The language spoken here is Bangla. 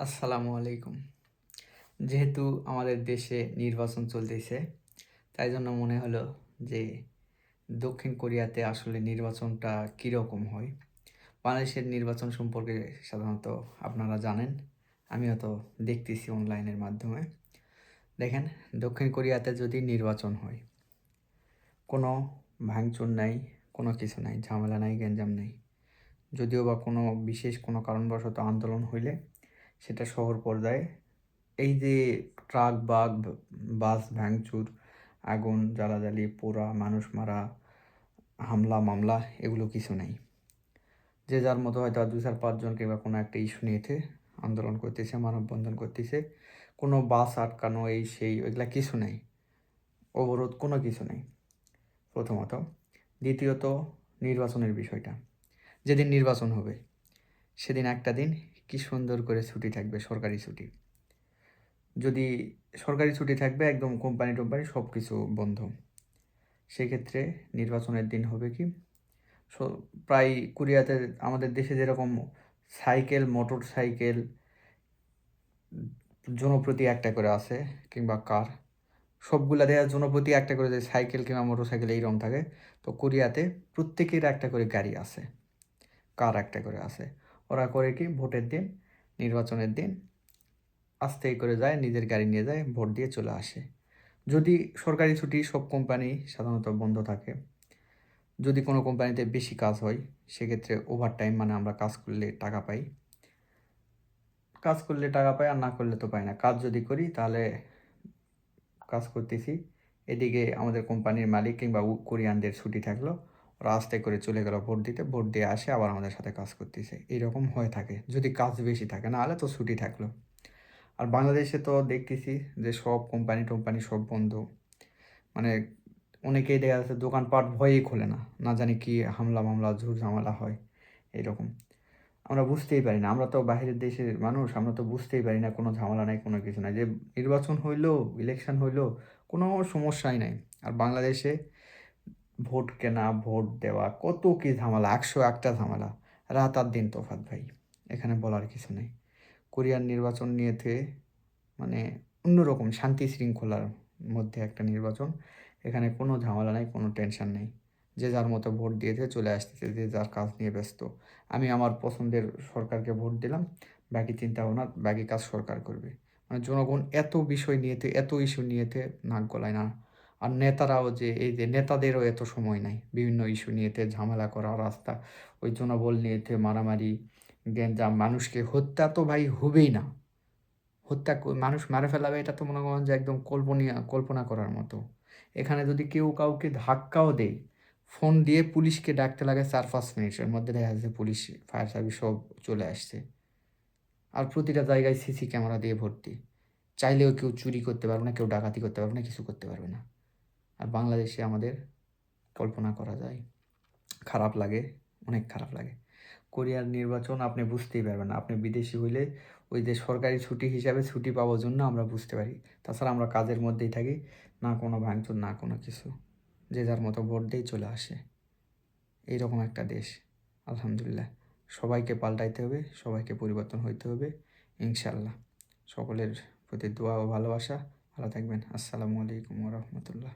আসসালামু আলাইকুম। যেহেতু আমাদের দেশে নির্বাচন চলতেছে, তাই জন্য মনে হলো যে দক্ষিণ কোরিয়াতে আসলে নির্বাচনটা কীরকম হয়? বাংলাদেশের নির্বাচন সম্পর্কে সাধারণত আপনারা জানেন। আমিও তো দেখতেছি অনলাইনের মাধ্যমে। দেখেন, দক্ষিণ কোরিয়াতে যদি নির্বাচন হয়, কোনো ভাঙচুর নাই, কোনো কিছু নাই, ঝামেলা নাই, গ্যাঞ্জাম নাই। যদিও বা কোনো বিশেষ কোনো কারণবশত আন্দোলন হইলে সেটা শহর পর্যায়ে এই যে ট্রাক বাস ভাঙচুর, আগুন জ্বালাজালি, পোড়া, মানুষ মারা, হামলা মামলা এগুলো কিছু নেই। যে যার মতো হয়তো ২-৪-৫ জন কিংবা কোনো একটা ইস্যু নিয়েছে আন্দোলন করতেছে, মানববন্ধন করতেছে। কোনো বাস আটকানো এই সেই এগুলা কিছু নেই। অবরোধ কোনো কিছু নেই প্রথমত। দ্বিতীয়ত নির্বাচনের বিষয়টা। যেদিন নির্বাচন হবে সেদিন একটা দিন কি সুন্দর করে ছুটি থাকবে, সরকারি ছুটি। যদি সরকারি ছুটি থাকবে, একদম কোম্পানি-টোম্পানি সব কিছু বন্ধ। সেক্ষেত্রে নির্বাচনের দিন হবে কি, সো প্রায় কোরিয়াতে আমাদের দেশে যেরকম সাইকেল, মোটরসাইকেল জনপ্রতি একটা করে আছে কিংবা কার, সবগুলা দেয়া জনপ্রতি একটা করে যে সাইকেল কিংবা মোটরসাইকেল এইরকম থাকে। তো কোরিয়াতে প্রত্যেকের একটা করে গাড়ি আছে, কার একটা করে আছে। ওরা করে কি, ভোটের দিন, নির্বাচনের দিন আস্তে করে যায়, নিজের গাড়ি নিয়ে যায়, ভোট দিয়ে চলে আসে। যদি সরকারি ছুটি, সব কোম্পানি সাধারণত বন্ধ থাকে। যদি কোনো কোম্পানিতে বেশি কাজ হয়, সেক্ষেত্রে ওভারটাইম মানে আমরা কাজ করলে টাকা পাই। কাজ করলে টাকা পাই, আর না করলে তো পাই না। কাজ যদি করি তাহলে কাজ করতেছি, এদিকে আমাদের কোম্পানির মালিক কিংবা কোরিয়ানদের ছুটি থাকলো, ওরা আস্তে করে চলে গেল ভোট দিতে, ভোট দিয়ে আসে আবার আমাদের সাথে কাজ করতেছে। এইরকম হয়ে থাকে যদি কাজ বেশি থাকে, না হলে তো ছুটি থাকলো। আর বাংলাদেশে তো দেখতেছি যে সব কোম্পানি-টোম্পানি সব বন্ধ। মানে অনেকেই দেখা যাচ্ছে দোকানপাট ভয়েই খোলে না। না জানি কি হামলা মামলা, ঝুট-ঝামেলা হয় এরকম। আমরা বুঝতেই পারি না। আমরা তো বাহিরের দেশের মানুষ, আমরা তো বুঝতেই পারি না কোনো ঝামেলা নাই, কোনো কিছু নাই। যে নির্বাচন হইলো, ইলেকশন হইলো, কোনো সমস্যাই নাই। আর বাংলাদেশে ভোট কেনা, ভোট দেওয়া, কত কি ঝামেলা, ১০১টা ঝামেলা। রাত আর দিন তফাৎ ভাই। এখানে বলার কিছু নেই। কোরিয়ার নির্বাচন নিয়েতে মানে অন্যরকম শান্তি শৃঙ্খলার মধ্যে একটা নির্বাচন। এখানে কোনো ঝামেলা নাই, কোনো টেনশন নেই। যে যার মতো ভোট দিয়েছে চলে আসতেছে, যে যার কাজ নিয়ে ব্যস্ত। আমি আমার পছন্দের সরকারকে ভোট দিলাম, বাকি চিন্তাভাবনা, বাকি কাজ সরকার করবে। মানে জনগণ এত বিষয় নিয়েতে, এত ইস্যু নিয়েতে নাক গলায় না। আর নেতারাও যে এই যে নেতাদেরও এত সময় নাই বিভিন্ন ইস্যু নিয়েতে ঝামেলা করা, রাস্তা ওই জনবল নিয়েতে মারামারি, গ্যাঞ্জাম, মানুষকে হত্যা তো ভাই হবেই না। মানুষ মারে ফেলাবে, এটা তো মনে করেন যে একদম কল্পনা করার মতো। এখানে যদি কেউ কাউকে ধাক্কাও দেয়, ফোন দিয়ে পুলিশকে ডাকতে লাগে ৪-৫ মিনিটের মধ্যে দেখা যাচ্ছে পুলিশ, ফায়ার সার্ভিস সব চলে আসছে। আর প্রতিটা জায়গায় সিসি ক্যামেরা দিয়ে ভর্তি। চাইলেও কেউ চুরি করতে পারবে না, কেউ ডাকাতি করতে পারবে না, কিছু করতে পারবে না। আর বাংলাদেশে আমাদের কল্পনা করা যায়। খারাপ লাগে, অনেক খারাপ লাগে। কোরিয়ার নির্বাচন আপনি বুঝতেই পারবেন না। আপনি বিদেশি হইলে ওই যে সরকারি ছুটি হিসাবে ছুটি পাওয়ার জন্য আমরা বুঝতে পারি। তাছাড়া আমরা কাজের মধ্যেই থাকি। না কোনো ভাঙচুর, না কোনো কিছু। যে যার মতো ভোট দিয়েই চলে আসে। এইরকম একটা দেশ। আলহামদুলিল্লাহ। সবাইকে পাল্টাইতে হবে, সবাইকে পরিবর্তন হইতে হবে ইনশাআল্লাহ। সকলের প্রতি দোয়া ও ভালোবাসা। ভালো থাকবেন। আসসালামু আলাইকুম ওয়া রাহমাতুল্লাহ।